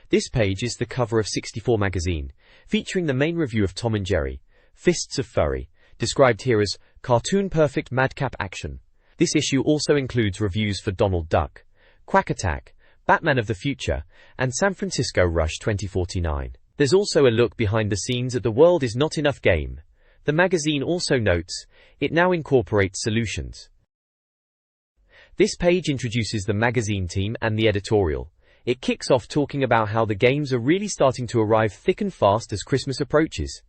This page is the cover of 64 magazine, featuring the main review of Tom and Jerry, Fists of Furry, described here as cartoon-perfect madcap action. This issue also includes reviews for Donald Duck, Quack Attack, Batman of the Future, and San Francisco Rush 2049. There's also a look behind the scenes at The World Is Not Enough game. The magazine also notes, it now incorporates solutions. This page introduces the magazine team and the editorial. It kicks off talking about how the games are really starting to arrive thick and fast as Christmas approaches.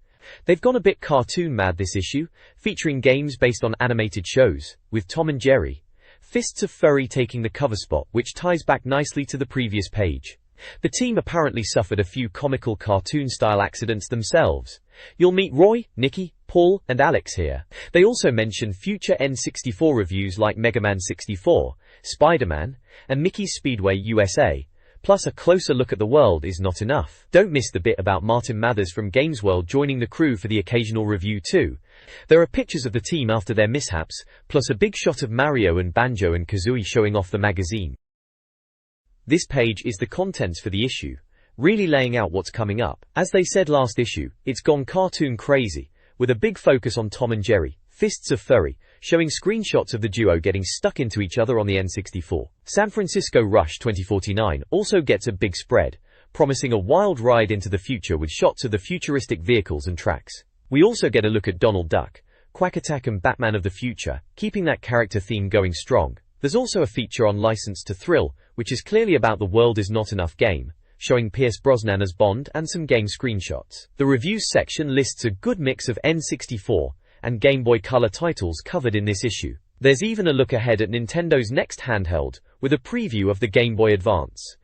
They've gone a bit cartoon mad this issue, featuring games based on animated shows, with Tom and Jerry, Fists of Furry taking the cover spot, which ties back nicely to the previous page. The team apparently suffered a few comical cartoon-style accidents themselves. You'll meet Roy, Nikki, Paul, and Alex here. They also mention future N64 reviews like Mega Man 64, Spider-Man, and Mickey's Speedway USA. Plus a closer look at The World Is Not Enough. Don't miss the bit about Martin Mathers from Games World joining the crew for the occasional review too. There are pictures of the team after their mishaps, plus a big shot of Mario and Banjo and Kazooie showing off the magazine. This page is the contents for the issue, really laying out what's coming up. As they said last issue, it's gone cartoon crazy, with a big focus on Tom and Jerry, Fists of Furry, showing screenshots of the duo getting stuck into each other on the N64. San Francisco Rush 2049 also gets a big spread, promising a wild ride into the future with shots of the futuristic vehicles and tracks. We also get a look at Donald Duck, Quack Attack and Batman of the Future, keeping that character theme going strong. There's also a feature on License to Thrill, which is clearly about The World Is Not Enough game, showing Pierce Brosnan as Bond and some game screenshots. The reviews section lists a good mix of N64 and Game Boy Color titles covered in this issue. There's even a look ahead at Nintendo's next handheld, with a preview of the Game Boy Advance.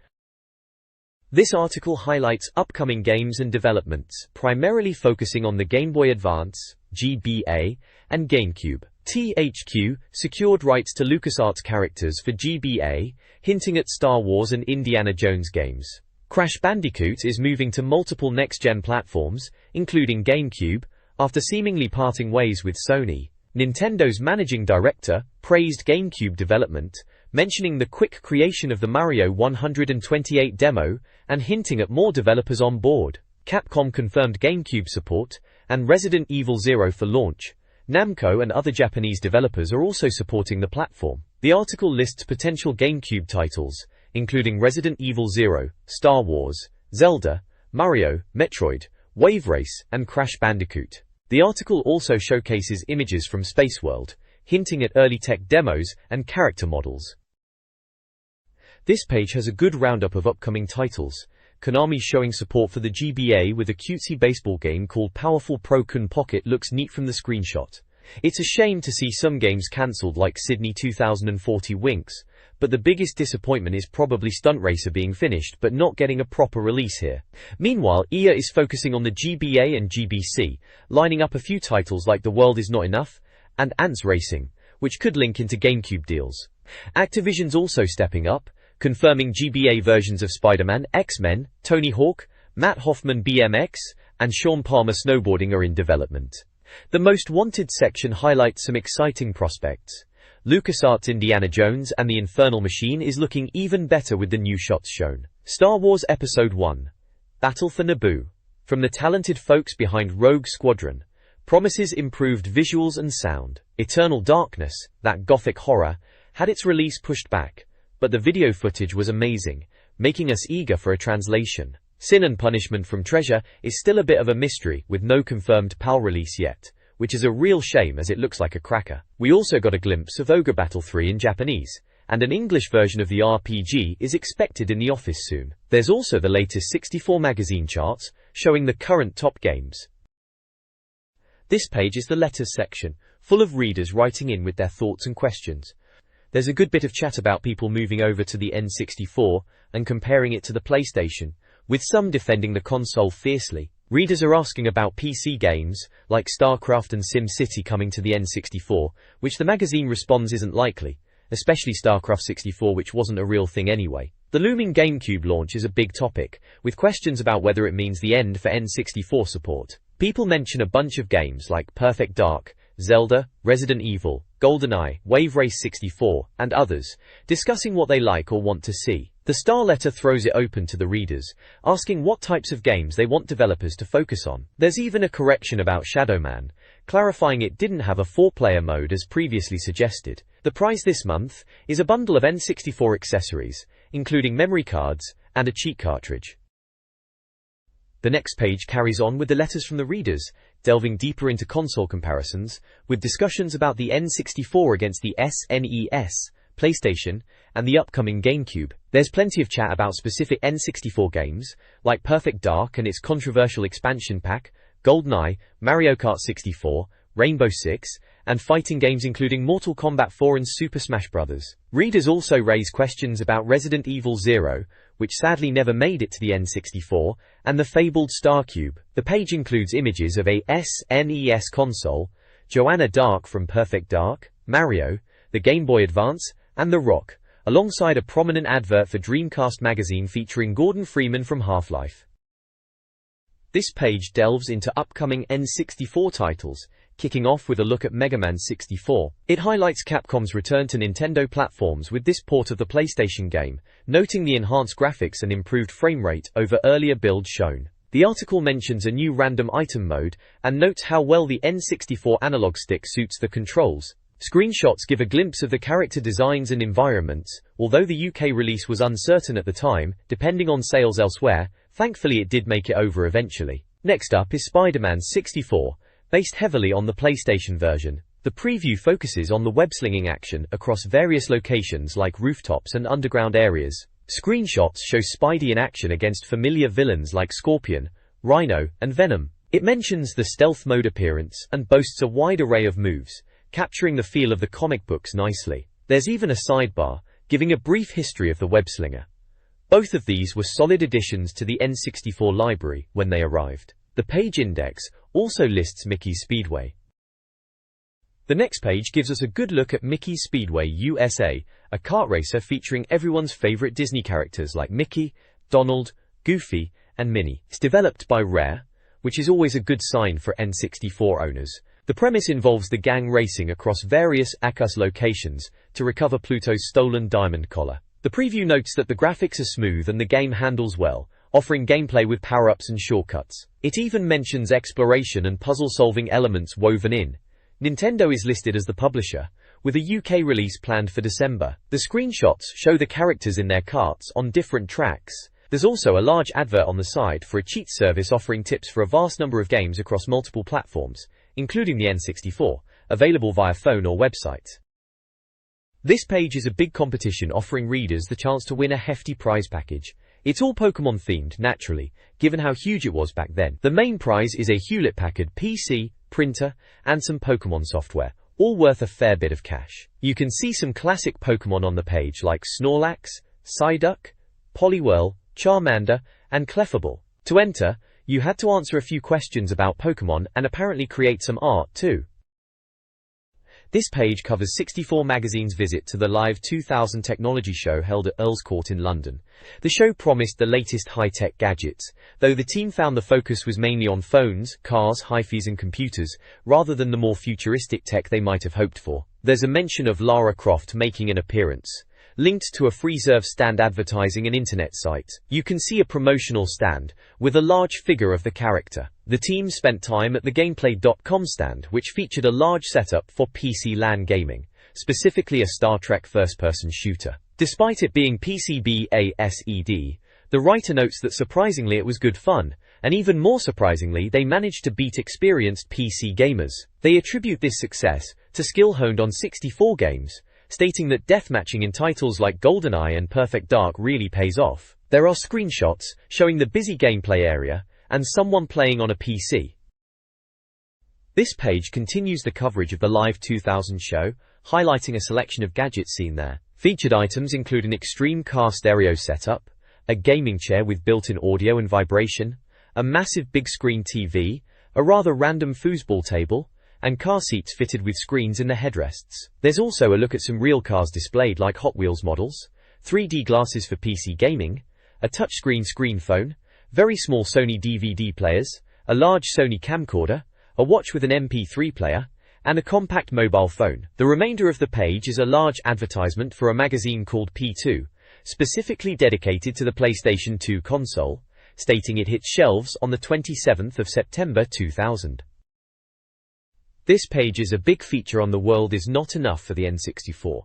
This article highlights upcoming games and developments, primarily focusing on the Game Boy Advance, GBA, and GameCube. THQ secured rights to LucasArts characters for GBA, hinting at Star Wars and Indiana Jones games. Crash Bandicoot is moving to multiple next-gen platforms, including GameCube, after seemingly parting ways with Sony. Nintendo's managing director praised GameCube development, mentioning the quick creation of the Mario 128 demo and hinting at more developers on board. Capcom confirmed GameCube support and Resident Evil 0 for launch. Namco and other Japanese developers are also supporting the platform. The article lists potential GameCube titles, including Resident Evil 0, Star Wars, Zelda, Mario, Metroid, Wave Race, and Crash Bandicoot. The article also showcases images from Space World, hinting at early tech demos and character models. This page has a good roundup of upcoming titles. Konami showing support for the GBA with a cutesy baseball game called Powerful Pro Kun Pocket looks neat from the screenshot. It's a shame to see some games cancelled like Sydney 2040 Winx, but the biggest disappointment is probably Stunt Racer being finished but not getting a proper release here. Meanwhile, EA is focusing on the GBA and GBC, lining up a few titles like The World Is Not Enough and Ants Racing, which could link into GameCube deals. Activision's also stepping up, confirming GBA versions of Spider-Man, X-Men, Tony Hawk, Matt Hoffman BMX, and Sean Palmer Snowboarding are in development. The Most Wanted section highlights some exciting prospects. LucasArts' Indiana Jones and the Infernal Machine is looking even better with the new shots shown. Star Wars Episode 1, Battle for Naboo, from the talented folks behind Rogue Squadron, promises improved visuals and sound. Eternal Darkness, that gothic horror, had its release pushed back, but the video footage was amazing, making us eager for a translation. Sin and Punishment from Treasure is still a bit of a mystery with no confirmed PAL release yet, which is a real shame as it looks like a cracker. We also got a glimpse of Ogre Battle 3 in Japanese, and an English version of the RPG is expected in the office soon. There's also the latest 64 magazine charts, showing the current top games. This page is the letters section, full of readers writing in with their thoughts and questions. There's a good bit of chat about people moving over to the N64 and comparing it to the PlayStation, with some defending the console fiercely. Readers are asking about PC games, like StarCraft and SimCity coming to the N64, which the magazine responds isn't likely, especially StarCraft 64, which wasn't a real thing anyway. The looming GameCube launch is a big topic, with questions about whether it means the end for N64 support. People mention a bunch of games like Perfect Dark, Zelda, Resident Evil, GoldenEye, Wave Race 64, and others, discussing what they like or want to see. The star letter throws it open to the readers, asking what types of games they want developers to focus on. There's even a correction about Shadow Man, clarifying it didn't have a 4-player mode as previously suggested. The prize this month is a bundle of N64 accessories, including memory cards and a cheat cartridge. The next page carries on with the letters from the readers, delving deeper into console comparisons, with discussions about the N64 against the SNES, PlayStation, and the upcoming GameCube. There's plenty of chat about specific N64 games, like Perfect Dark and its controversial expansion pack, GoldenEye, Mario Kart 64, Rainbow Six, and fighting games including Mortal Kombat 4 and Super Smash Bros. Readers also raise questions about Resident Evil 0, which sadly never made it to the N64, and the fabled Star Cube. The page includes images of a SNES console, Joanna Dark from Perfect Dark, Mario, the Game Boy Advance, and The Rock, alongside a prominent advert for Dreamcast magazine featuring Gordon Freeman from Half-Life. This page delves into upcoming N64 titles, kicking off with a look at Mega Man 64. It highlights Capcom's return to Nintendo platforms with this port of the PlayStation game, noting the enhanced graphics and improved frame rate over earlier builds shown. The article mentions a new random item mode and notes how well the N64 analog stick suits the controls. Screenshots give a glimpse of the character designs and environments. Although the UK release was uncertain at the time, depending on sales elsewhere, thankfully it did make it over eventually. Next up is Spider-Man 64, based heavily on the PlayStation version. The preview focuses on the web-slinging action across various locations like rooftops and underground areas. Screenshots show Spidey in action against familiar villains like Scorpion, Rhino, and Venom. It mentions the stealth mode appearance and boasts a wide array of moves, capturing the feel of the comic books nicely. There's even a sidebar, giving a brief history of the web-slinger. Both of these were solid additions to the N64 library when they arrived. The page index also lists Mickey's Speedway. The next page gives us a good look at Mickey's Speedway USA, a kart racer featuring everyone's favorite Disney characters like Mickey, Donald, Goofy, and Minnie. It's developed by Rare, which is always a good sign for N64 owners. The premise involves the gang racing across various Acus locations to recover Pluto's stolen diamond collar. The preview notes that the graphics are smooth and the game handles well, offering gameplay with power-ups and shortcuts. It even mentions exploration and puzzle-solving elements woven in. Nintendo is listed as the publisher, with a UK release planned for December. The screenshots show the characters in their karts on different tracks. There's also a large advert on the side for a cheat service offering tips for a vast number of games across multiple platforms, including the N64, available via phone or website. This page is a big competition offering readers the chance to win a hefty prize package. It's all Pokemon themed, naturally, given how huge it was back then. The main prize is a Hewlett-Packard PC, printer, and some Pokemon software, all worth a fair bit of cash. You can see some classic Pokemon on the page like Snorlax, Psyduck, Poliwhirl, Charmander, and Clefable. To enter, you had to answer a few questions about Pokemon and apparently create some art too. This page covers 64 Magazine's visit to the Live 2000 technology show held at Earl's Court in London. The show promised the latest high-tech gadgets, though the team found the focus was mainly on phones, cars, hi-fis and computers, rather than the more futuristic tech they might have hoped for. There's a mention of Lara Croft making an appearance, linked to a FreeServe stand advertising and internet site. You can see a promotional stand, with a large figure of the character. The team spent time at the Gameplay.com stand, which featured a large setup for PC LAN gaming, specifically a Star Trek first-person shooter. Despite it being PCBASED, the writer notes that surprisingly it was good fun, and even more surprisingly they managed to beat experienced PC gamers. They attribute this success to skill honed on 64 games, stating that deathmatching in titles like GoldenEye and Perfect Dark really pays off. There are screenshots showing the busy gameplay area and someone playing on a PC. This page continues the coverage of the Live 2000 show, highlighting a selection of gadgets seen there. Featured items include an extreme car stereo setup, a gaming chair with built-in audio and vibration, a massive big-screen TV, a rather random foosball table, and car seats fitted with screens in the headrests. There's also a look at some real cars displayed like Hot Wheels models, 3D glasses for PC gaming, a touchscreen screen phone, very small Sony DVD players, a large Sony camcorder, a watch with an MP3 player, and a compact mobile phone. The remainder of the page is a large advertisement for a magazine called P2, specifically dedicated to the PlayStation 2 console, stating it hit shelves on the 27th of September 2000. This page is a big feature on The World Is Not Enough for the N64.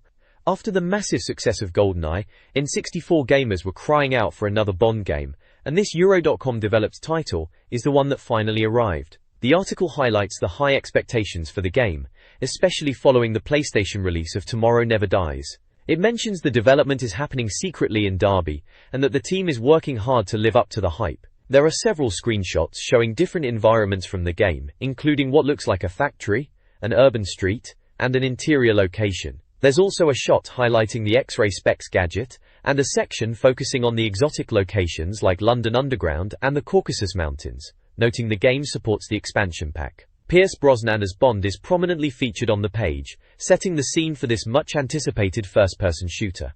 After the massive success of GoldenEye, N64 gamers were crying out for another Bond game, and this Euro.com developed title is the one that finally arrived. The article highlights the high expectations for the game, especially following the PlayStation release of Tomorrow Never Dies. It mentions the development is happening secretly in Derby, and that the team is working hard to live up to the hype. There are several screenshots showing different environments from the game, including what looks like a factory, an urban street, and an interior location. There's also a shot highlighting the X-ray specs gadget, and a section focusing on the exotic locations like London Underground and the Caucasus Mountains, noting the game supports the expansion pack. Pierce Brosnan as Bond is prominently featured on the page, setting the scene for this much-anticipated first-person shooter.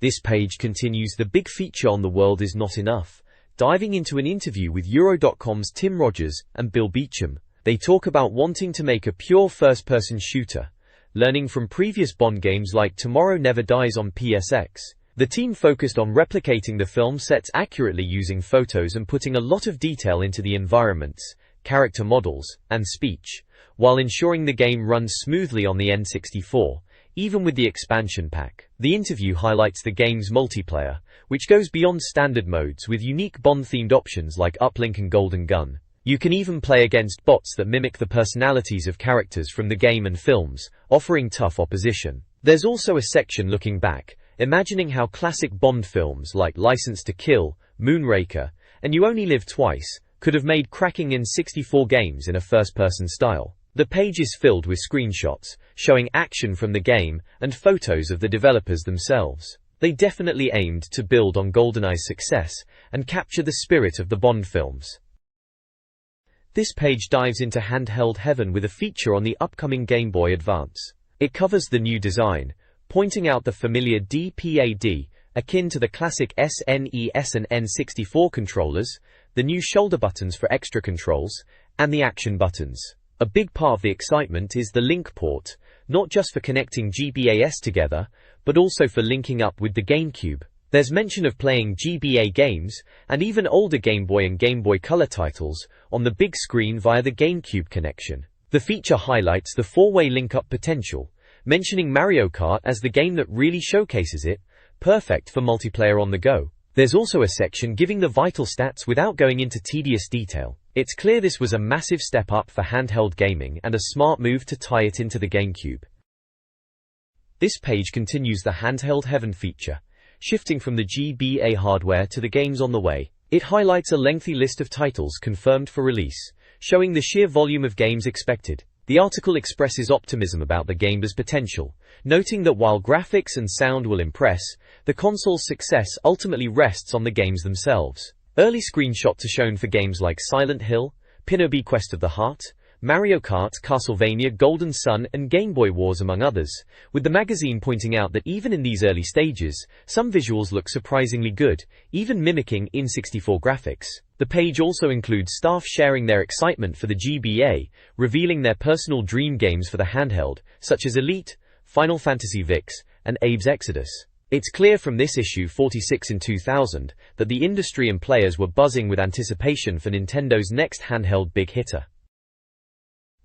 This page continues the big feature on The World Is Not Enough, diving into an interview with Euro.com's Tim Rogers and Bill Beecham. They talk about wanting to make a pure first-person shooter, learning from previous Bond games like Tomorrow Never Dies on PSX. The team focused on replicating the film sets accurately using photos and putting a lot of detail into the environments, character models, and speech, while ensuring the game runs smoothly on the N64, even with the expansion pack. The interview highlights the game's multiplayer, which goes beyond standard modes with unique Bond-themed options like Uplink and Golden Gun. You can even play against bots that mimic the personalities of characters from the game and films, offering tough opposition. There's also a section looking back, imagining how classic Bond films like License to Kill, Moonraker, and You Only Live Twice could have made cracking N64 games in a first-person style. The page is filled with screenshots, showing action from the game and photos of the developers themselves. They definitely aimed to build on GoldenEye's success and capture the spirit of the Bond films. This page dives into handheld heaven with a feature on the upcoming Game Boy Advance. It covers the new design, pointing out the familiar D-pad, akin to the classic SNES and N64 controllers, the new shoulder buttons for extra controls, and the action buttons. A big part of the excitement is the link port, not just for connecting GBAs together, but also for linking up with the GameCube. There's mention of playing GBA games, and even older Game Boy and Game Boy Color titles, on the big screen via the GameCube connection. The feature highlights the four-way link-up potential, mentioning Mario Kart as the game that really showcases it, perfect for multiplayer on the go. There's also a section giving the vital stats without going into tedious detail. It's clear this was a massive step up for handheld gaming and a smart move to tie it into the GameCube. This page continues the handheld heaven feature, shifting from the GBA hardware to the games on the way. It highlights a lengthy list of titles confirmed for release, showing the sheer volume of games expected. The article expresses optimism about the game's potential, noting that while graphics and sound will impress, the console's success ultimately rests on the games themselves. Early screenshots are shown for games like Silent Hill, Pinobi Quest of the Heart, Mario Kart, Castlevania, Golden Sun, and Game Boy Wars among others, with the magazine pointing out that even in these early stages, some visuals look surprisingly good, even mimicking N64 graphics. The page also includes staff sharing their excitement for the GBA, revealing their personal dream games for the handheld, such as Elite, Final Fantasy VI, and Abe's Exodus. It's clear from this issue 46 in 2000 that the industry and players were buzzing with anticipation for Nintendo's next handheld big hitter.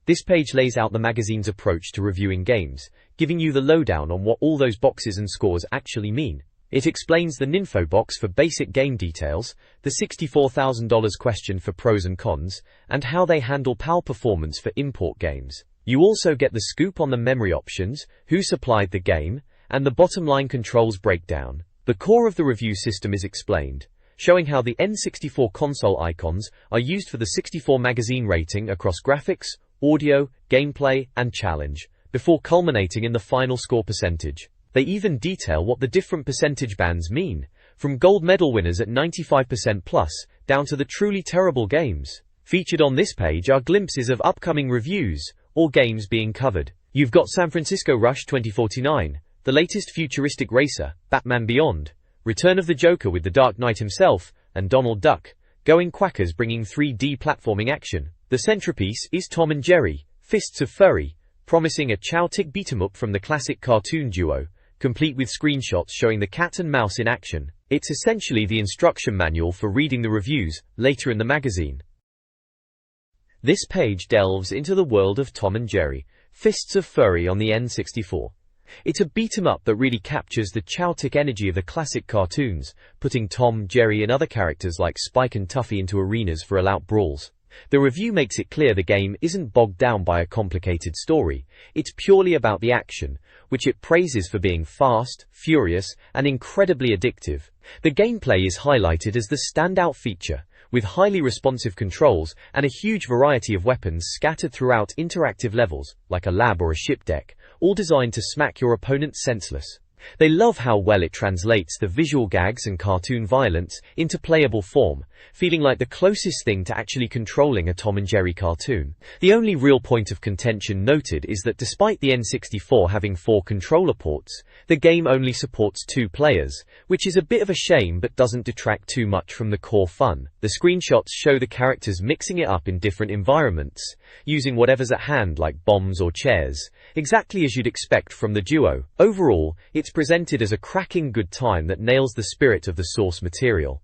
This page lays out the magazine's approach to reviewing games, giving you the lowdown on what all those boxes and scores actually mean. It explains the Ninfo box for basic game details, the $64,000 question for pros and cons, and how they handle PAL performance for import games. You also get the scoop on the memory options, who supplied the game, and the bottom line controls breakdown. The core of the review system is explained, showing how the N64 console icons are used for the 64 magazine rating across graphics, audio, gameplay, and challenge, before culminating in the final score percentage. They even detail what the different percentage bands mean, from gold medal winners at 95% plus, down to the truly terrible games. Featured on this page are glimpses of upcoming reviews, or games being covered. You've got San Francisco Rush 2049, the latest futuristic racer, Batman Beyond, Return of the Joker with the Dark Knight himself, and Donald Duck, Going Quackers bringing 3D platforming action. The centerpiece is Tom and Jerry, Fists of Furry, promising a chow-tick beat-em-up from the classic cartoon duo, complete with screenshots showing the cat and mouse in action. It's essentially the instruction manual for reading the reviews later in the magazine. This page delves into the world of Tom and Jerry, Fists of Fury on the N64. It's a beat-em-up that really captures the chaotic energy of the classic cartoons, putting Tom, Jerry and other characters like Spike and Tuffy into arenas for all-out brawls. The review makes it clear the game isn't bogged down by a complicated story, it's purely about the action, which it praises for being fast, furious, and incredibly addictive. The gameplay is highlighted as the standout feature, with highly responsive controls and a huge variety of weapons scattered throughout interactive levels, like a lab or a ship deck, all designed to smack your opponent senseless. They love how well it translates the visual gags and cartoon violence into playable form, feeling like the closest thing to actually controlling a Tom and Jerry cartoon. The only real point of contention noted is that despite the N64 having 4 controller ports, the game only supports 2 players, which is a bit of a shame but doesn't detract too much from the core fun. The screenshots show the characters mixing it up in different environments, using whatever's at hand like bombs or chairs, exactly as you'd expect from the duo. Overall, it's presented as a cracking good time that nails the spirit of the source material.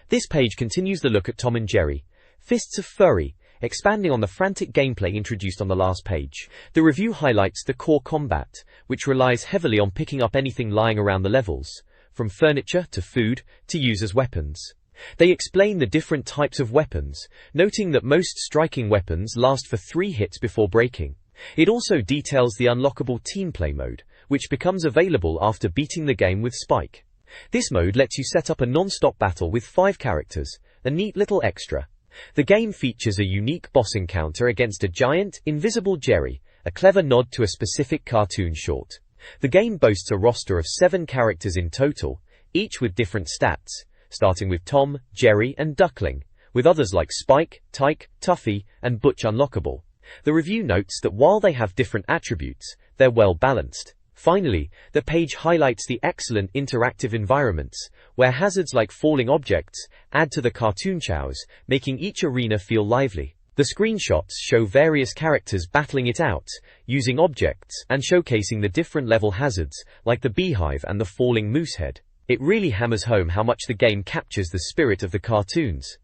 This page continues the look at Tom and Jerry, Fists of Fury, expanding on the frantic gameplay introduced on the last page. The review highlights the core combat, which relies heavily on picking up anything lying around the levels, from furniture to food, to use as weapons. They explain the different types of weapons, noting that most striking weapons last for 3 hits before breaking. It also details the unlockable team play mode, which becomes available after beating the game with Spike. This mode lets you set up a non-stop battle with 5 characters, a neat little extra. The game features a unique boss encounter against a giant, invisible Jerry, a clever nod to a specific cartoon short. The game boasts a roster of 7 characters in total, each with different stats, starting with Tom, Jerry and Duckling, with others like Spike, Tyke, Tuffy and Butch unlockable. The review notes that while they have different attributes, they're well balanced. Finally, the page highlights the excellent interactive environments, where hazards like falling objects add to the cartoon chows, making each arena feel lively. The screenshots show various characters battling it out, using objects, and showcasing the different level hazards, like the beehive and the falling moose head. It really hammers home how much the game captures the spirit of the cartoons.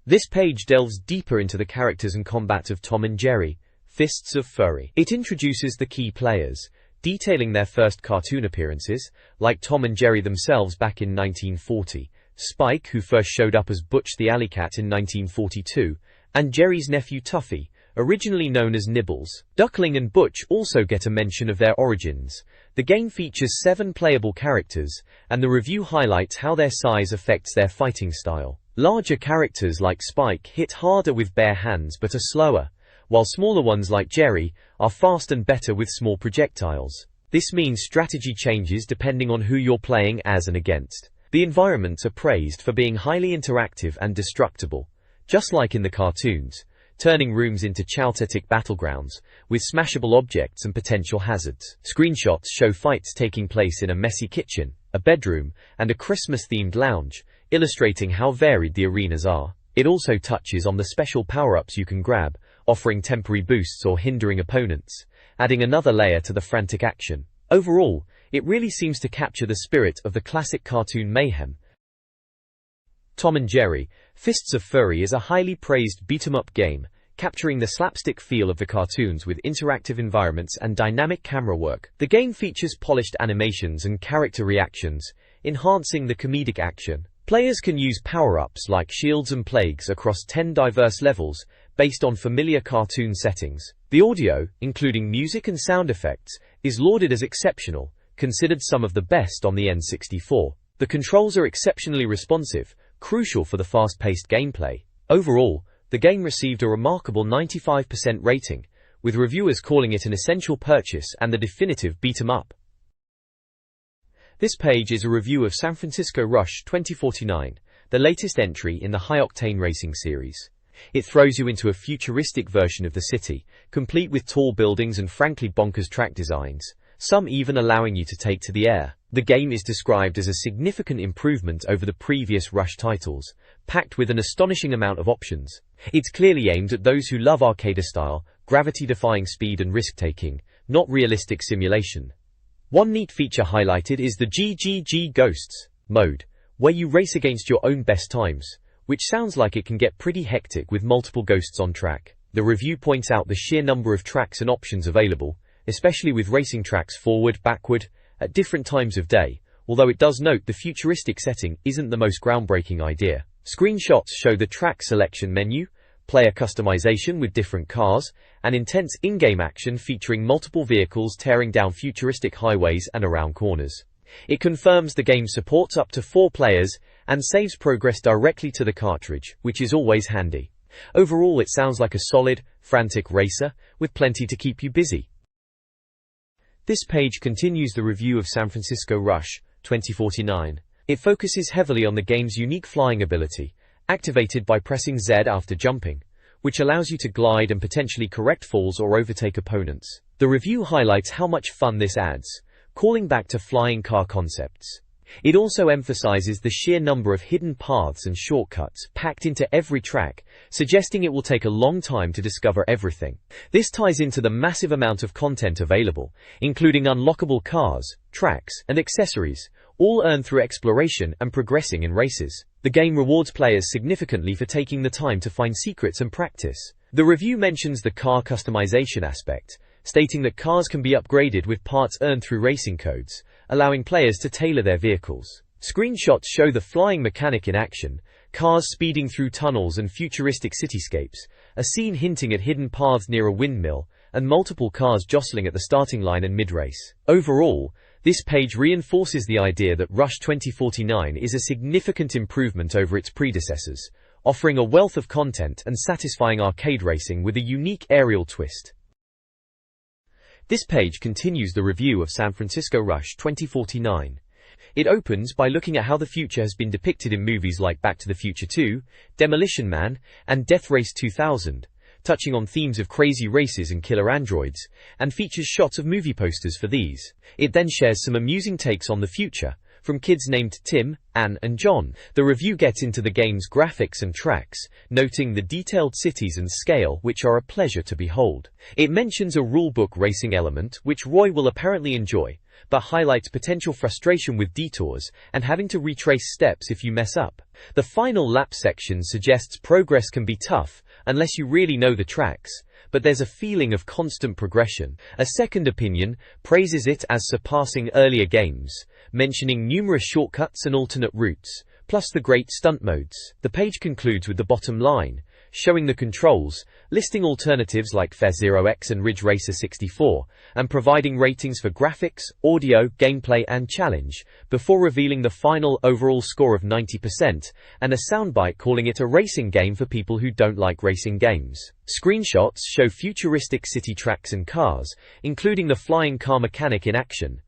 This page delves deeper into the characters and combat of Tom and Jerry, Fists of Fury. It introduces the key players, detailing their first cartoon appearances, like Tom and Jerry themselves back in 1940, Spike, who first showed up as Butch the Alley Cat in 1942, and Jerry's nephew Tuffy, originally known as Nibbles. Duckling and Butch also get a mention of their origins. The game features 7 playable characters, and the review highlights how their size affects their fighting style. Larger characters like Spike hit harder with bare hands but are slower, while smaller ones like Jerry are fast and better with small projectiles. This means strategy changes depending on who you're playing as and against. The environments are praised for being highly interactive and destructible, just like in the cartoons, turning rooms into chaotic battlegrounds, with smashable objects and potential hazards. Screenshots show fights taking place in a messy kitchen, a bedroom, and a Christmas-themed lounge, illustrating how varied the arenas are. It also touches on the special power-ups you can grab, offering temporary boosts or hindering opponents, adding another layer to the frantic action. Overall, it really seems to capture the spirit of the classic cartoon mayhem. Tom and Jerry, Fists of Fury is a highly praised beat-em-up game, capturing the slapstick feel of the cartoons with interactive environments and dynamic camera work. The game features polished animations and character reactions, enhancing the comedic action. Players can use power-ups like shields and plagues across 10 diverse levels, based on familiar cartoon settings. The audio, including music and sound effects, is lauded as exceptional, considered some of the best on the N64. The controls are exceptionally responsive, crucial for the fast-paced gameplay. Overall, the game received a remarkable 95% rating, with reviewers calling it an essential purchase and the definitive beat-em-up. This page is a review of San Francisco Rush 2049, the latest entry in the high-octane racing series. It throws you into a futuristic version of the city, complete with tall buildings and frankly bonkers track designs, some even allowing you to take to the air. The game is described as a significant improvement over the previous Rush titles, packed with an astonishing amount of options. It's clearly aimed at those who love arcade-style, gravity-defying speed and risk-taking, not realistic simulation. One neat feature highlighted is the GGG Ghosts mode, where you race against your own best times, which sounds like it can get pretty hectic with multiple ghosts on track. The review points out the sheer number of tracks and options available, especially with racing tracks forward, backward, at different times of day, although it does note the futuristic setting isn't the most groundbreaking idea. Screenshots show the track selection menu, player customization with different cars, and intense in-game action featuring multiple vehicles tearing down futuristic highways and around corners. It confirms the game supports up to 4 players and saves progress directly to the cartridge, which is always handy. Overall, it sounds like a solid, frantic racer, with plenty to keep you busy. This page continues the review of San Francisco Rush 2049. It focuses heavily on the game's unique flying ability, activated by pressing Z after jumping, which allows you to glide and potentially correct falls or overtake opponents. The review highlights how much fun this adds, calling back to flying car concepts. It also emphasizes the sheer number of hidden paths and shortcuts packed into every track, suggesting it will take a long time to discover everything. This ties into the massive amount of content available, including unlockable cars, tracks, and accessories, all earned through exploration and progressing in races. The game rewards players significantly for taking the time to find secrets and practice. The review mentions the car customization aspect, stating that cars can be upgraded with parts earned through racing codes, allowing players to tailor their vehicles. Screenshots show the flying mechanic in action, cars speeding through tunnels and futuristic cityscapes, a scene hinting at hidden paths near a windmill, and multiple cars jostling at the starting line and mid-race. Overall, this page reinforces the idea that Rush 2049 is a significant improvement over its predecessors, offering a wealth of content and satisfying arcade racing with a unique aerial twist. This page continues the review of San Francisco Rush 2049. It opens by looking at how the future has been depicted in movies like Back to the Future 2, Demolition Man, and Death Race 2000, touching on themes of crazy races and killer androids, and features shots of movie posters for these. It then shares some amusing takes on the future, from kids named Tim, Anne, and John. The review gets into the game's graphics and tracks, noting the detailed cities and scale which are a pleasure to behold. It mentions a rulebook racing element which Roy will apparently enjoy, but highlights potential frustration with detours and having to retrace steps if you mess up. The final lap section suggests progress can be tough unless you really know the tracks, but there's a feeling of constant progression. A second opinion praises it as surpassing earlier games, mentioning numerous shortcuts and alternate routes, plus the great stunt modes. The page concludes with the bottom line, showing the controls, listing alternatives like Fez Zero X and Ridge Racer 64, and providing ratings for graphics, audio, gameplay, and challenge, before revealing the final overall score of 90%, and a soundbite calling it a racing game for people who don't like racing games. Screenshots show futuristic city tracks and cars, including the flying car mechanic in action.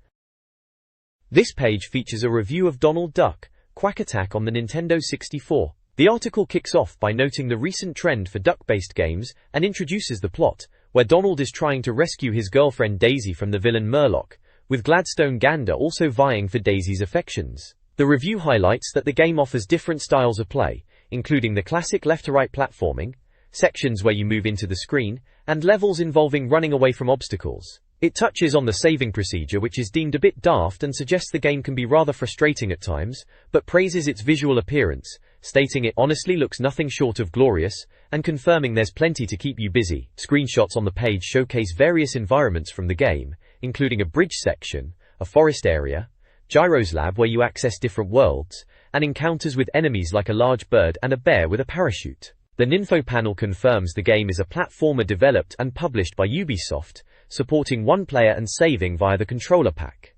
This page features a review of Donald Duck, Quack Attack on the Nintendo 64. The article kicks off by noting the recent trend for duck-based games and introduces the plot, where Donald is trying to rescue his girlfriend Daisy from the villain Murloc, with Gladstone Gander also vying for Daisy's affections. The review highlights that the game offers different styles of play, including the classic left-to-right platforming, sections where you move into the screen, and levels involving running away from obstacles. It touches on the saving procedure, which is deemed a bit daft and suggests the game can be rather frustrating at times, but praises its visual appearance, stating it honestly looks nothing short of glorious, and confirming there's plenty to keep you busy. Screenshots on the page showcase various environments from the game, including a bridge section, a forest area, Gyro's lab where you access different worlds, and encounters with enemies like a large bird and a bear with a parachute. The Ninfo panel confirms the game is a platformer developed and published by Ubisoft, supporting one player and saving via the controller pack.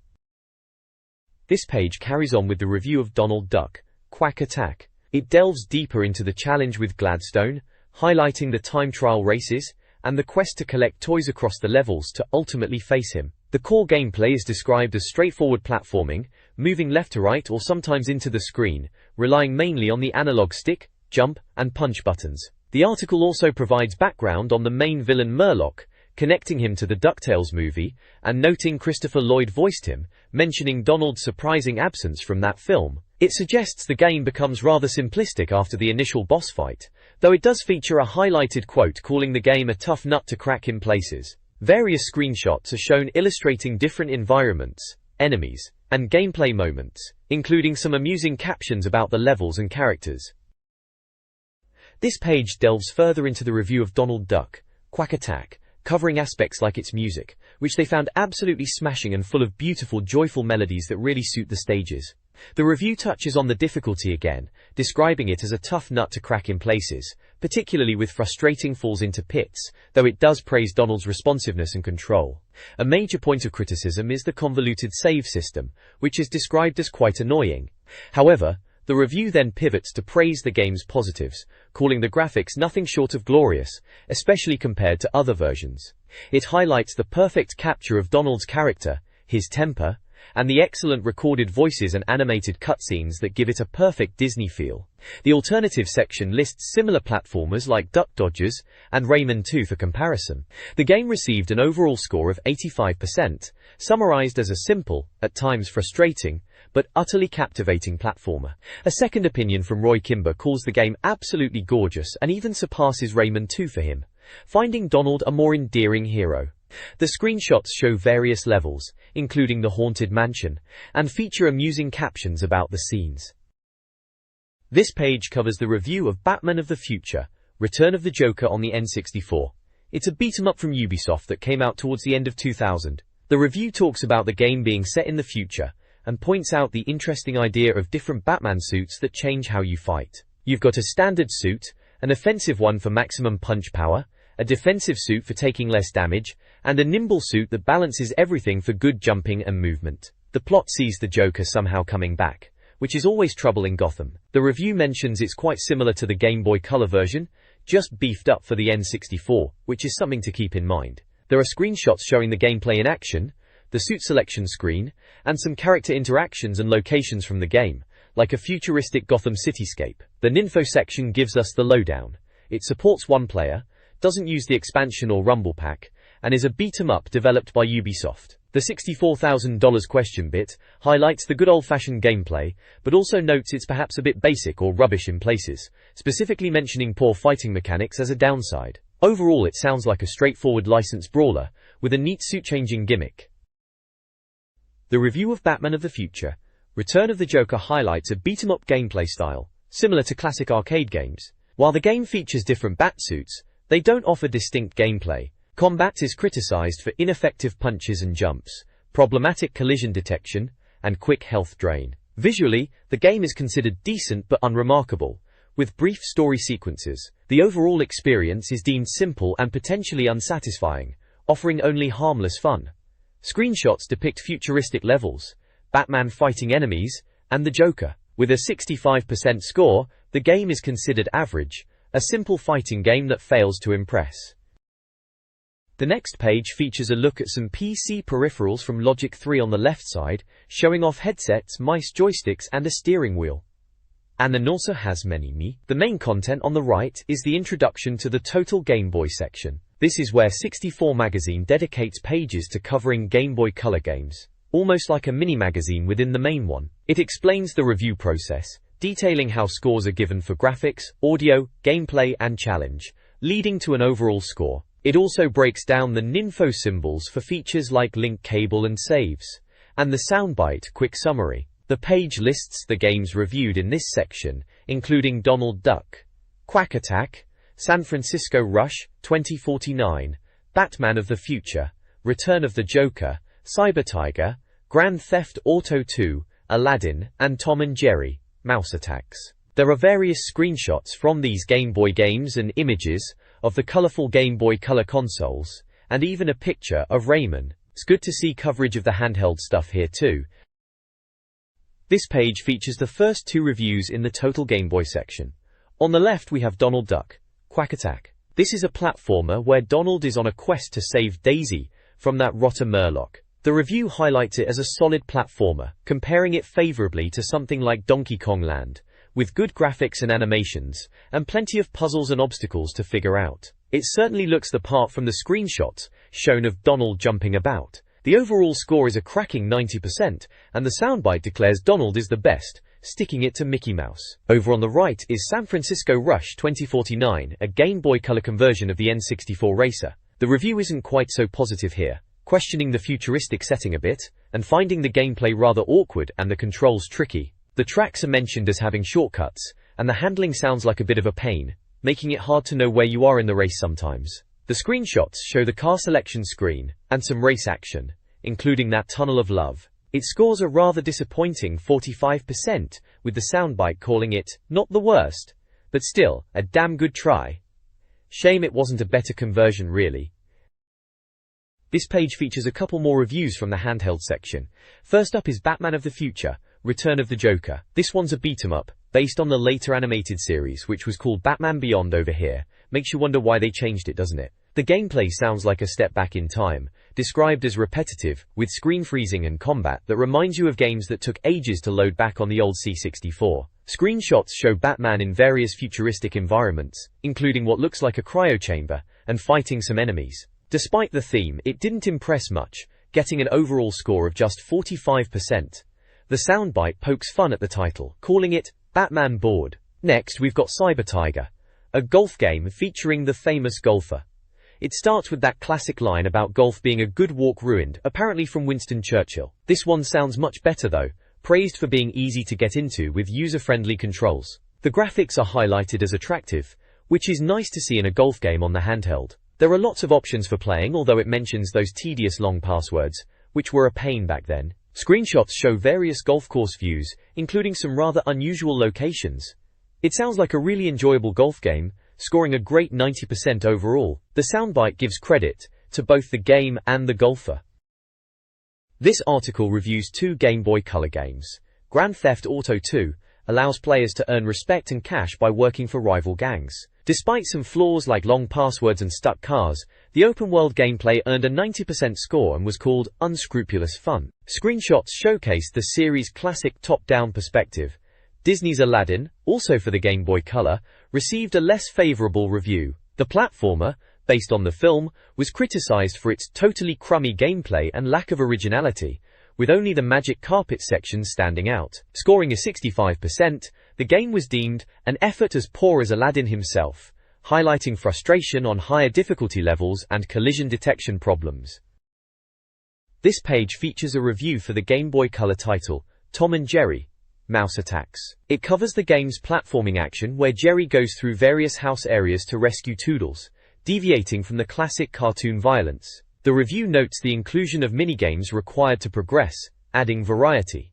This page carries on with the review of Donald Duck, Quack Attack. It delves deeper into the challenge with Gladstone, highlighting the time trial races, and the quest to collect toys across the levels to ultimately face him. The core gameplay is described as straightforward platforming, moving left to right or sometimes into the screen, relying mainly on the analog stick, jump, and punch buttons. The article also provides background on the main villain Murloc, connecting him to the DuckTales movie, and noting Christopher Lloyd voiced him, mentioning Donald's surprising absence from that film. It suggests the game becomes rather simplistic after the initial boss fight, though it does feature a highlighted quote calling the game a tough nut to crack in places. Various screenshots are shown illustrating different environments, enemies, and gameplay moments, including some amusing captions about the levels and characters. This page delves further into the review of Donald Duck, Quack Attack, covering aspects like its music, which they found absolutely smashing and full of beautiful, joyful melodies that really suit the stages. The review touches on the difficulty again, describing it as a tough nut to crack in places, particularly with frustrating falls into pits, though it does praise Donald's responsiveness and control. A major point of criticism is the convoluted save system, which is described as quite annoying. However, the review then pivots to praise the game's positives, calling the graphics nothing short of glorious, especially compared to other versions. It highlights the perfect capture of Donald's character, his temper, and the excellent recorded voices and animated cutscenes that give it a perfect Disney feel. The alternative section lists similar platformers like Duck Dodgers and Rayman 2 for comparison. The game received an overall score of 85%, summarized as a simple, at times frustrating, but utterly captivating platformer. A second opinion from Roy Kimber calls the game absolutely gorgeous and even surpasses Rayman 2 for him, finding Donald a more endearing hero. The screenshots show various levels, including the Haunted Mansion, and feature amusing captions about the scenes. This page covers the review of Batman of the Future, Return of the Joker on the N64. It's a beat-em-up from Ubisoft that came out towards the end of 2000. The review talks about the game being set in the future, and points out the interesting idea of different Batman suits that change how you fight. You've got a standard suit, an offensive one for maximum punch power, a defensive suit for taking less damage, and a nimble suit that balances everything for good jumping and movement. The plot sees the Joker somehow coming back, which is always trouble in Gotham. The review mentions it's quite similar to the Game Boy Color version, just beefed up for the N64, which is something to keep in mind. There are screenshots showing the gameplay in action, the suit selection screen, and some character interactions and locations from the game, like a futuristic Gotham cityscape. The Ninfo section gives us the lowdown. It supports one player, doesn't use the expansion or rumble pack, and is a beat-em-up developed by Ubisoft. The $64,000 question bit highlights the good old-fashioned gameplay, but also notes it's perhaps a bit basic or rubbish in places, specifically mentioning poor fighting mechanics as a downside. Overall, it sounds like a straightforward licensed brawler, with a neat suit-changing gimmick. The review of Batman of the Future, Return of the Joker highlights a beat-em-up gameplay style, similar to classic arcade games. While the game features different batsuits, they don't offer distinct gameplay. Combat is criticized for ineffective punches and jumps, problematic collision detection, and quick health drain. Visually, the game is considered decent but unremarkable, with brief story sequences. The overall experience is deemed simple and potentially unsatisfying, offering only harmless fun. Screenshots depict futuristic levels, Batman fighting enemies, and the Joker. With a 65% score, the game is considered average, a simple fighting game that fails to impress. The next page features a look at some PC peripherals from Logic 3 on the left side, showing off headsets, mice, joysticks, and a steering wheel. And then also has many me. The main content on the right is the introduction to the Total Game Boy section. This is where 64 Magazine dedicates pages to covering Game Boy Color games, almost like a mini-magazine within the main one. It explains the review process, detailing how scores are given for graphics, audio, gameplay, and challenge, leading to an overall score. It also breaks down the Ninfo symbols for features like link cable and saves, and the soundbite quick summary. The page lists the games reviewed in this section, including Donald Duck, Quack Attack, San Francisco Rush, 2049, Batman of the Future, Return of the Joker, Cyber Tiger, Grand Theft Auto 2, Aladdin, and Tom and Jerry, Mouse Attacks. There are various screenshots from these Game Boy games and images of the colorful Game Boy Color consoles, and even a picture of Rayman. It's good to see coverage of the handheld stuff here too. This page features the first two reviews in the Total Game Boy section. On the left we have Donald Duck, Quack Attack. This is a platformer where Donald is on a quest to save Daisy from that rotter Murloc. The review highlights it as a solid platformer, comparing it favorably to something like Donkey Kong Land, with good graphics and animations, and plenty of puzzles and obstacles to figure out. It certainly looks the part from the screenshots shown of Donald jumping about. The overall score is a cracking 90%, and the soundbite declares Donald is the best, sticking it to Mickey Mouse. Over on the right is San Francisco Rush 2049, a Game Boy Color conversion of the N64 racer. The review isn't quite so positive here, questioning the futuristic setting a bit, and finding the gameplay rather awkward and the controls tricky. The tracks are mentioned as having shortcuts, and the handling sounds like a bit of a pain, making it hard to know where you are in the race sometimes. The screenshots show the car selection screen, and some race action, including that tunnel of love. Its scores are rather disappointing, 45%, with the soundbite calling it, not the worst, but still, a damn good try. Shame it wasn't a better conversion really. This page features a couple more reviews from the handheld section. First up is Batman of the Future, Return of the Joker. This one's a beat-em-up, based on the later animated series which was called Batman Beyond over here. Makes you wonder why they changed it, doesn't it? The gameplay sounds like a step back in time, described as repetitive, with screen freezing and combat that reminds you of games that took ages to load back on the old C64. Screenshots show Batman in various futuristic environments, including what looks like a cryo chamber, and fighting some enemies. Despite the theme, it didn't impress much, getting an overall score of just 45%. The soundbite pokes fun at the title, calling it Batman Bored. Next we've got Cyber Tiger, a golf game featuring the famous golfer. It starts with that classic line about golf being a good walk ruined, apparently from Winston Churchill. This one sounds much better though, praised for being easy to get into with user-friendly controls. The graphics are highlighted as attractive, which is nice to see in a golf game on the handheld. There are lots of options for playing, although it mentions those tedious long passwords, which were a pain back then. Screenshots show various golf course views, including some rather unusual locations. It sounds like a really enjoyable golf game, scoring a great 90% overall. The soundbite gives credit to both the game and the golfer. This article reviews two Game Boy Color games. Grand Theft Auto 2 allows players to earn respect and cash by working for rival gangs. Despite some flaws like long passwords and stuck cars, the open-world gameplay earned a 90% score and was called unscrupulous fun. Screenshots showcase the series' classic top-down perspective. Disney's Aladdin, also for the Game Boy Color, received a less favorable review. The platformer, based on the film, was criticized for its totally crummy gameplay and lack of originality, with only the magic carpet section standing out. Scoring a 65%, the game was deemed an effort as poor as Aladdin himself, highlighting frustration on higher difficulty levels and collision detection problems. This page features a review for the Game Boy Color title, Tom and Jerry, Mouse Attacks. It covers the game's platforming action where Jerry goes through various house areas to rescue Toodles, deviating from the classic cartoon violence. The review notes the inclusion of minigames required to progress, adding variety.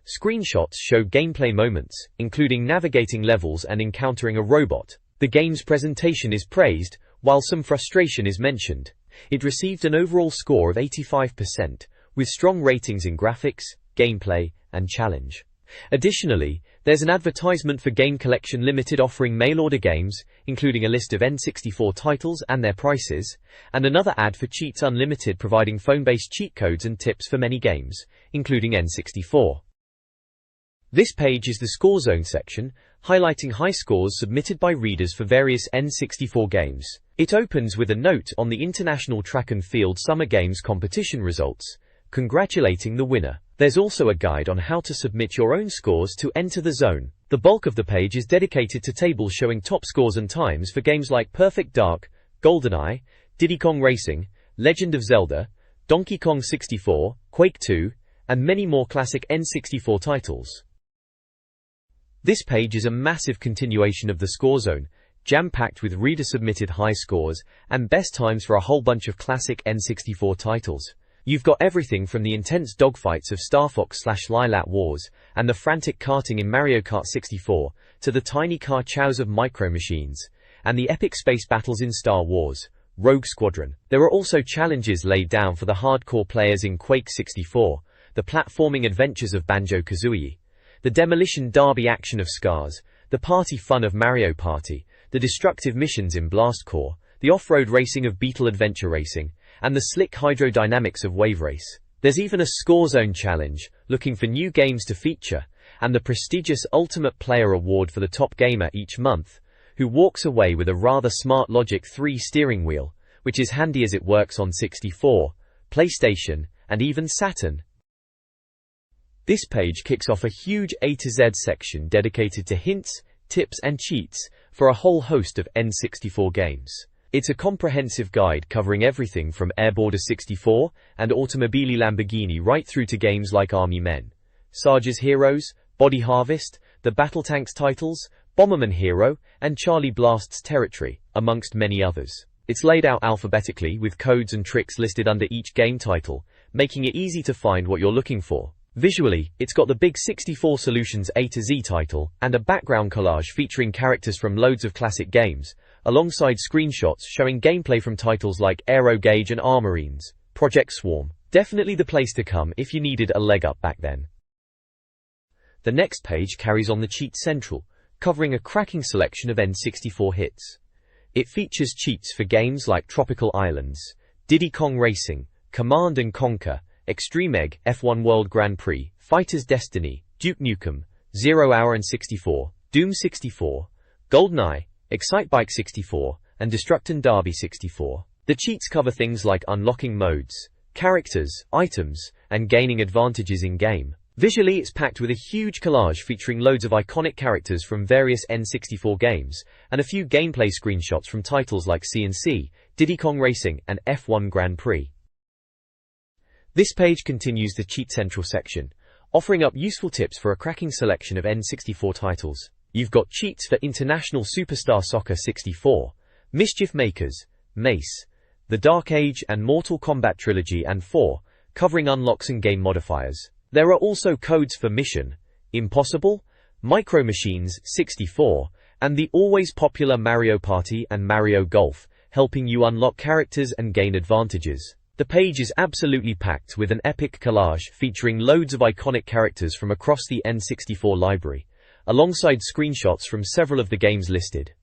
Screenshots show gameplay moments, including navigating levels and encountering a robot. The game's presentation is praised, while some frustration is mentioned. It received an overall score of 85%, with strong ratings in graphics, gameplay, and challenge. Additionally, there's an advertisement for Game Collection Limited offering mail-order games, including a list of N64 titles and their prices, and another ad for Cheats Unlimited providing phone-based cheat codes and tips for many games, including N64. This page is the Score Zone section, highlighting high scores submitted by readers for various N64 games. It opens with a note on the International Track and Field Summer Games competition results, congratulating the winner. There's also a guide on how to submit your own scores to enter the zone. The bulk of the page is dedicated to tables showing top scores and times for games like Perfect Dark, GoldenEye, Diddy Kong Racing, Legend of Zelda, Donkey Kong 64, Quake 2, and many more classic N64 titles. This page is a massive continuation of the Score Zone, jam-packed with reader-submitted high scores and best times for a whole bunch of classic N64 titles. You've got everything from the intense dogfights of Star Fox/Lylat Wars and the frantic karting in Mario Kart 64, to the tiny car chows of Micro Machines, and the epic space battles in Star Wars: Rogue Squadron. There are also challenges laid down for the hardcore players in Quake 64, the platforming adventures of Banjo-Kazooie, the demolition derby action of Scars, the party fun of Mario Party, the destructive missions in Blast Corps, the off-road racing of Beetle Adventure Racing, and the slick hydrodynamics of Wave Race. There's even a Score Zone challenge, looking for new games to feature, and the prestigious Ultimate Player Award for the top gamer each month, who walks away with a rather smart Logic 3 steering wheel, which is handy as it works on 64, PlayStation, and even Saturn. This page kicks off a huge A to Z section dedicated to hints, tips, and cheats for a whole host of N64 games. It's a comprehensive guide covering everything from Airborder 64 and Automobili Lamborghini right through to games like Army Men, Sarge's Heroes, Body Harvest, the Battle Tanks titles, Bomberman Hero, and Charlie Blast's Territory, amongst many others. It's laid out alphabetically with codes and tricks listed under each game title, making it easy to find what you're looking for. Visually, it's got the big 64 Solutions A to Z title and a background collage featuring characters from loads of classic games, alongside screenshots showing gameplay from titles like Aero Gauge and Armorines, Project Swarm. Definitely the place to come if you needed a leg up back then. The next page carries on the Cheat Central, covering a cracking selection of N64 hits. It features cheats for games like Tropical Islands, Diddy Kong Racing, Command & Conquer, Extreme Egg, F1 World Grand Prix, Fighter's Destiny, Duke Nukem, 0 Hour and 64, Doom 64, GoldenEye, Excitebike 64, and Destructin Derby 64. The cheats cover things like unlocking modes, characters, items, and gaining advantages in-game. Visually, it's packed with a huge collage featuring loads of iconic characters from various N64 games, and a few gameplay screenshots from titles like C&C, Diddy Kong Racing, and F1 Grand Prix. This page continues the Cheat Central section, offering up useful tips for a cracking selection of N64 titles. You've got cheats for International Superstar Soccer 64, Mischief Makers, Mace, The Dark Age and Mortal Kombat Trilogy and 4, covering unlocks and game modifiers. There are also codes for Mission Impossible, Micro Machines 64, and the always popular Mario Party and Mario Golf, helping you unlock characters and gain advantages. The page is absolutely packed with an epic collage featuring loads of iconic characters from across the N64 library, alongside screenshots from several of the games listed.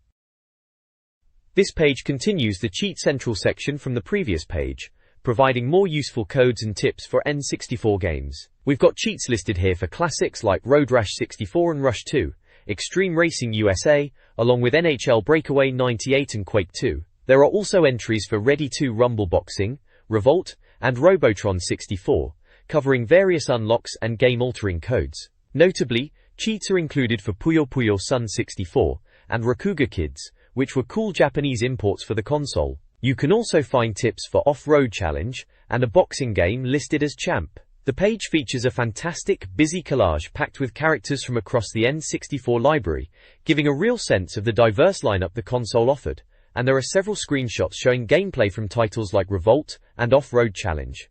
This page continues the Cheat Central section from the previous page, providing more useful codes and tips for N64 games. We've got cheats listed here for classics like Road Rash 64 and Rush 2, Extreme Racing USA, along with NHL Breakaway 98 and Quake 2. There are also entries for Ready 2 Rumble Boxing, Revolt, and Robotron 64, covering various unlocks and game-altering codes. Notably, cheats are included for Puyo Puyo Sun 64 and Rakuga Kids, which were cool Japanese imports for the console. You can also find tips for Off-Road Challenge and a boxing game listed as Champ. The page features a fantastic, busy collage packed with characters from across the N64 library, giving a real sense of the diverse lineup the console offered, and there are several screenshots showing gameplay from titles like Revolt and Off-Road Challenge.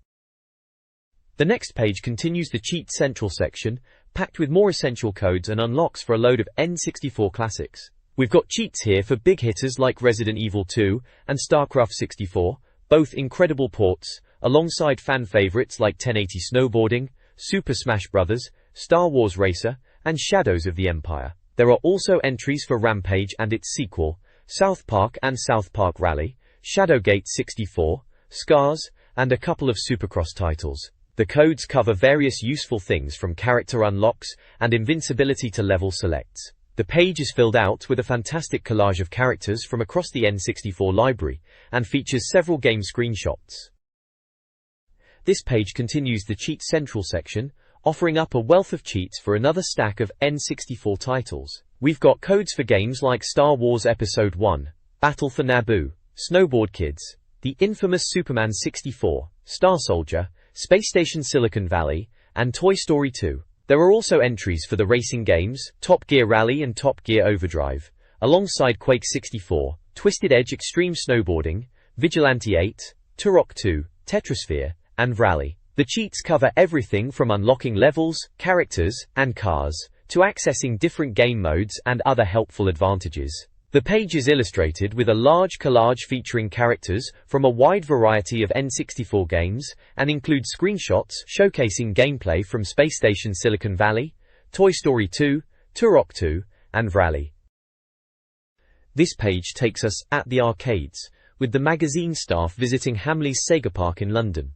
The next page continues the Cheat Central section, packed with more essential codes and unlocks for a load of N64 classics. We've got cheats here for big hitters like Resident Evil 2 and StarCraft 64, both incredible ports, alongside fan favorites like 1080 Snowboarding, Super Smash Bros., Star Wars Racer, and Shadows of the Empire. There are also entries for Rampage and its sequel, South Park and South Park Rally, Shadowgate 64, Scars, and a couple of Supercross titles. The codes cover various useful things from character unlocks and invincibility to level selects. The page is filled out with a fantastic collage of characters from across the N64 library and features several game screenshots. This page continues the Cheat Central section, offering up a wealth of cheats for another stack of N64 titles. We've got codes for games like Star Wars Episode 1, Battle for Naboo, Snowboard Kids, the infamous Superman 64, Star Soldier, Space Station Silicon Valley, and Toy Story 2. There are also entries for the racing games, Top Gear Rally and Top Gear Overdrive, alongside Quake 64, Twisted Edge Extreme Snowboarding, Vigilante 8, Turok 2, Tetrasphere, and Rally. The cheats cover everything from unlocking levels, characters, and cars, to accessing different game modes and other helpful advantages. The page is illustrated with a large collage featuring characters from a wide variety of N64 games and includes screenshots showcasing gameplay from Space Station Silicon Valley, Toy Story 2, Turok 2, and Rally. This page takes us at the arcades, with the magazine staff visiting Hamleys Sega Park in London.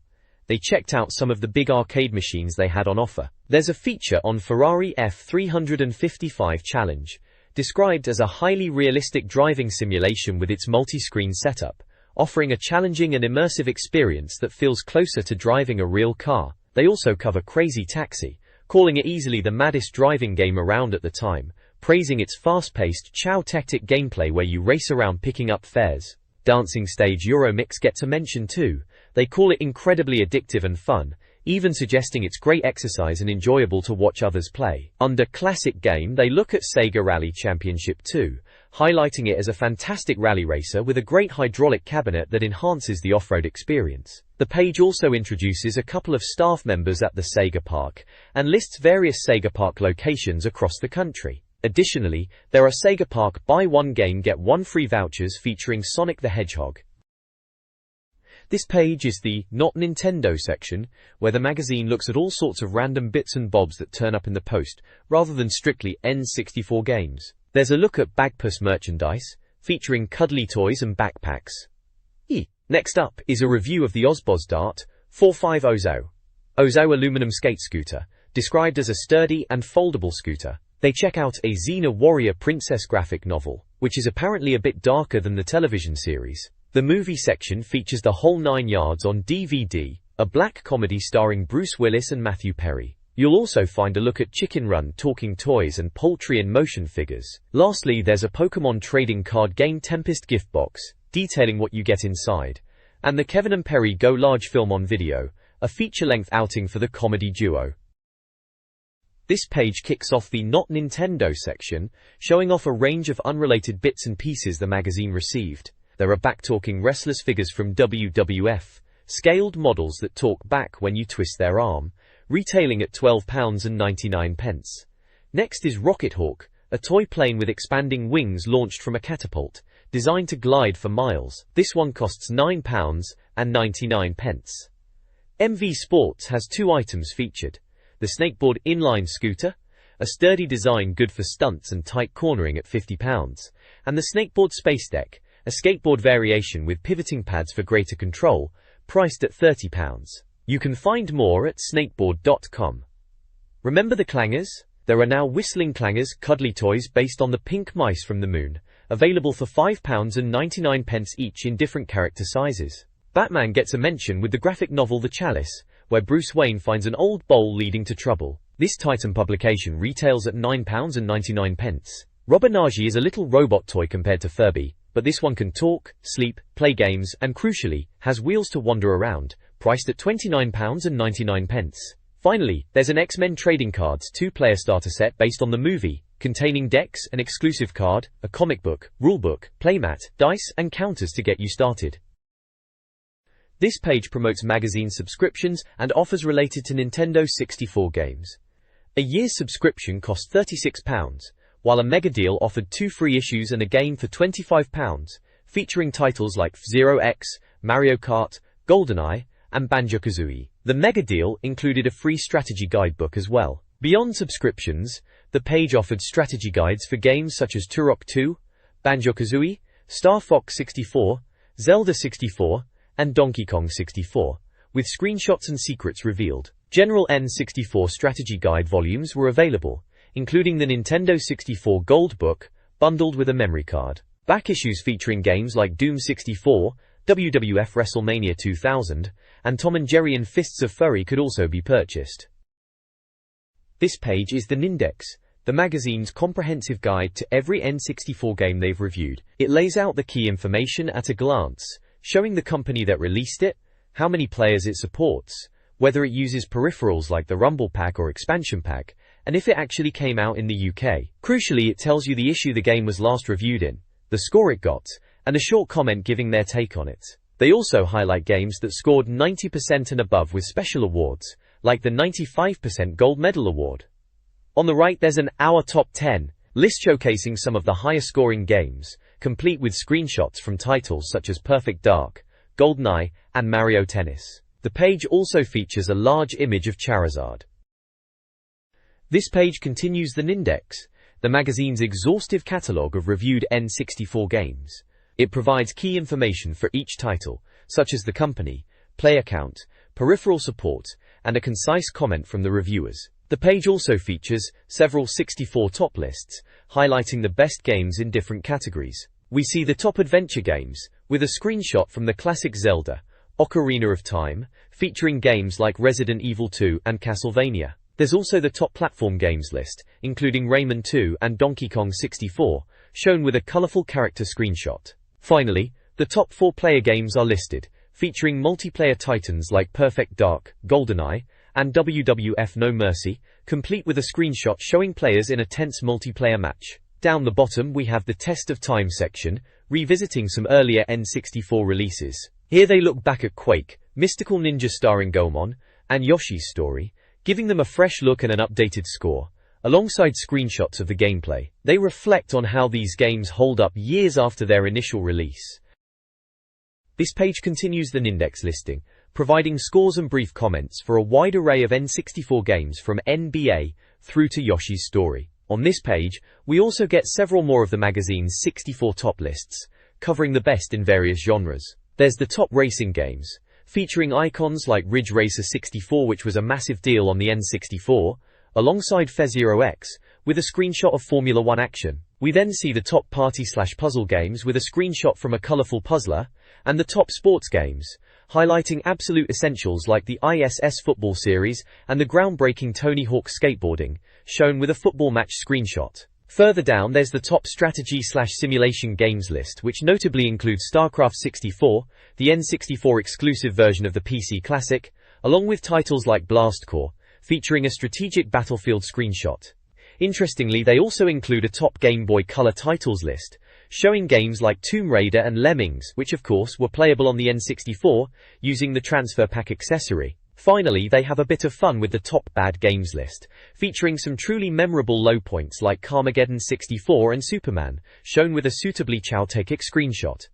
They checked out some of the big arcade machines they had on offer. There's a feature on Ferrari F355 Challenge, described as a highly realistic driving simulation with its multi-screen setup, offering a challenging and immersive experience that feels closer to driving a real car. They also cover Crazy Taxi, calling it easily the maddest driving game around at the time, praising its fast-paced, chow-tactic gameplay where you race around picking up fares. Dancing Stage Euromix gets a mention too. They call it incredibly addictive and fun, even suggesting it's great exercise and enjoyable to watch others play. Under Classic Game, they look at Sega Rally Championship 2, highlighting it as a fantastic rally racer with a great hydraulic cabinet that enhances the off-road experience. The page also introduces a couple of staff members at the Sega Park and lists various Sega Park locations across the country. Additionally, there are Sega Park Buy One Game Get One Free vouchers featuring Sonic the Hedgehog. This page is the Not Nintendo section, where the magazine looks at all sorts of random bits and bobs that turn up in the post, rather than strictly N64 games. There's a look at Bagpuss merchandise, featuring cuddly toys and backpacks. Next up is a review of the Ozboz Dart 45 Ozo. Ozo aluminum skate scooter, described as a sturdy and foldable scooter. They check out a Xena Warrior Princess graphic novel, which is apparently a bit darker than the television series. The movie section features The Whole 9 Yards on DVD, a black comedy starring Bruce Willis and Matthew Perry. You'll also find a look at Chicken Run talking toys and poultry in motion figures. Lastly, there's a Pokemon trading card game Tempest gift box, detailing what you get inside, and the Kevin and Perry Go Large film on video, a feature-length outing for the comedy duo. This page kicks off the Not Nintendo section, showing off a range of unrelated bits and pieces the magazine received. There are back-talking wrestlers figures from WWF, scaled models that talk back when you twist their arm, retailing at £12.99. Next is Rocket Hawk, a toy plane with expanding wings launched from a catapult, designed to glide for miles. This one costs £9.99. MV Sports has two items featured: the Snakeboard inline scooter, a sturdy design good for stunts and tight cornering at £50, and the Snakeboard Space Deck, a skateboard variation with pivoting pads for greater control, priced at £30. You can find more at snakeboard.com. Remember the clangers? There are now whistling clangers, cuddly toys based on the pink mice from the moon, available for £5.99 each in different character sizes. Batman gets a mention with the graphic novel The Chalice, where Bruce Wayne finds an old bowl leading to trouble. This Titan publication retails at £9.99. Robinagi is a little robot toy compared to Furby, but this one can talk, sleep, play games, and crucially, has wheels to wander around, priced at £29.99. Finally, there's an X-Men Trading Cards 2-player starter set based on the movie, containing decks, an exclusive card, a comic book, rulebook, playmat, dice, and counters to get you started. This page promotes magazine subscriptions and offers related to Nintendo 64 games. A year's subscription cost £36, while a mega deal offered 2 free issues and a game for £25, featuring titles like F-Zero X, Mario Kart, GoldenEye, and Banjo-Kazooie. The mega deal included a free strategy guidebook as well. Beyond subscriptions, the page offered strategy guides for games such as Turok 2, Banjo-Kazooie, Star Fox 64, Zelda 64, and Donkey Kong 64, with screenshots and secrets revealed. General N64 strategy guide volumes were available, including the Nintendo 64 Gold Book, bundled with a memory card. Back issues featuring games like Doom 64, WWF WrestleMania 2000, and Tom and Jerry and Fists of Furry could also be purchased. This page is the Nindex, the magazine's comprehensive guide to every N64 game they've reviewed. It lays out the key information at a glance, showing the company that released it, how many players it supports, whether it uses peripherals like the Rumble Pack or Expansion Pack, and if it actually came out in the UK. Crucially, it tells you the issue the game was last reviewed in, the score it got, and a short comment giving their take on it. They also highlight games that scored 90% and above with special awards, like the 95% Gold Medal Award. On the right there's an Our Top 10 list showcasing some of the higher scoring games, complete with screenshots from titles such as Perfect Dark, GoldenEye, and Mario Tennis. The page also features a large image of Charizard. This page continues the Nindex, the magazine's exhaustive catalogue of reviewed N64 games. It provides key information for each title, such as the company, player count, peripheral support, and a concise comment from the reviewers. The page also features several 64 top lists, highlighting the best games in different categories. We see the top adventure games, with a screenshot from the classic Zelda, Ocarina of Time, featuring games like Resident Evil 2 and Castlevania. There's also the top platform games list, including Rayman 2 and Donkey Kong 64, shown with a colorful character screenshot. Finally, The top 4 player games are listed, featuring multiplayer titans like Perfect Dark, GoldenEye, and WWF No Mercy, complete with a screenshot showing players in a tense multiplayer match. Down the bottom we have the Test of Time section, revisiting some earlier N64 releases. Here they look back at Quake, Mystical Ninja starring Goemon, and Yoshi's Story, giving them a fresh look and an updated score. Alongside screenshots of the gameplay, they reflect on how these games hold up years after their initial release. This page continues the Nindex listing, providing scores and brief comments for a wide array of N64 games from NBA through to Yoshi's Story. On this page, we also get several more of the magazine's 64 top lists, covering the best in various genres. There's the top racing games, featuring icons like Ridge Racer 64, which was a massive deal on the N64, alongside F-Zero X, with a screenshot of Formula 1 action. We then see the top party/puzzle games with a screenshot from a colorful puzzler, and the top sports games, highlighting absolute essentials like the ISS football series and the groundbreaking Tony Hawk skateboarding, shown with a football match screenshot. Further down there's the top strategy/simulation games list, which notably includes StarCraft 64, the N64 exclusive version of the PC Classic, along with titles like Blast Corps, featuring a strategic battlefield screenshot. Interestingly, they also include a top Game Boy Color titles list, showing games like Tomb Raider and Lemmings, which of course were playable on the N64, using the transfer pack accessory. Finally, they have a bit of fun with the top bad games list, featuring some truly memorable low points like Carmageddon 64 and Superman, shown with a suitably chaotic screenshot.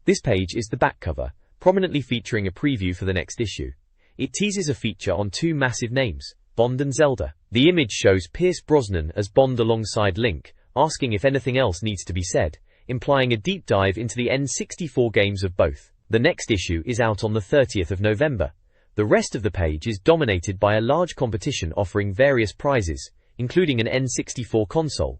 This page is the back cover, prominently featuring a preview for the next issue. It teases a feature on 2 massive names, Bond and Zelda. The image shows Pierce Brosnan as Bond alongside Link, asking if anything else needs to be said, implying a deep dive into the N64 games of both. The next issue is out on the 30th of November. The rest of the page is dominated by a large competition offering various prizes, including an N64 console.